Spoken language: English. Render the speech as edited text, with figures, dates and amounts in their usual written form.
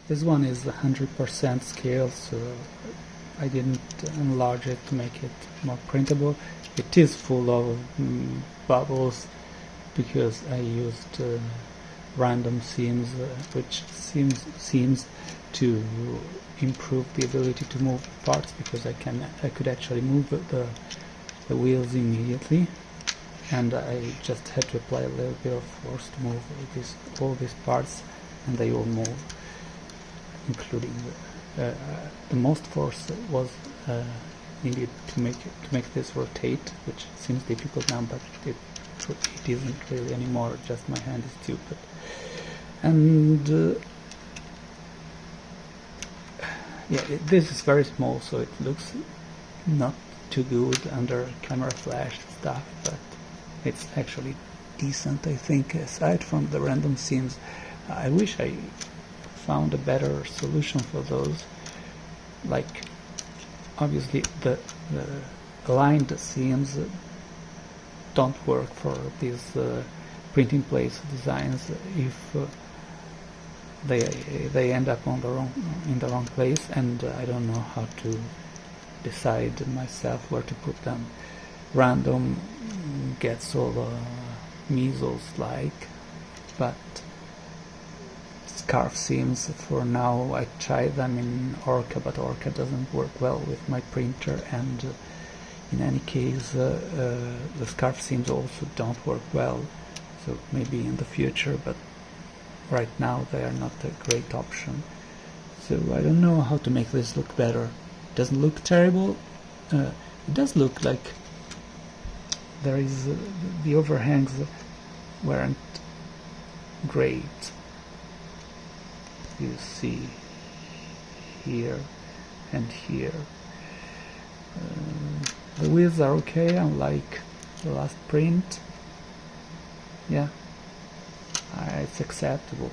This one is 100% scale, so I didn't enlarge it to make it more printable. It is full of bubbles because I used random seams, which seems to improve the ability to move parts, because I could actually move the wheels immediately, and I just had to apply a little bit of force to move all these parts, and they all move, including the most force was needed to make this rotate, which seems difficult now, but it isn't really anymore. Just my hand is stupid. And yeah, this is very small, so it looks not too good under camera flash stuff, but it's actually decent, I think, aside from the random seams. I wish I found a better solution for those. Like, obviously the aligned seams don't work for these printing place designs if they end up in the wrong place, and I don't know how to decide myself where to put them. Random gets all measles like, but scarf seams, for now I tried them in Orca, but Orca doesn't work well with my printer, and in any case the scarf seams also don't work well, so maybe in the future, but right now they are not a great option. So I don't know how to make this look better. It doesn't look terrible. It does look like there is the overhangs weren't great. You see here and here. The wheels are okay, unlike the last print. Yeah, it's acceptable.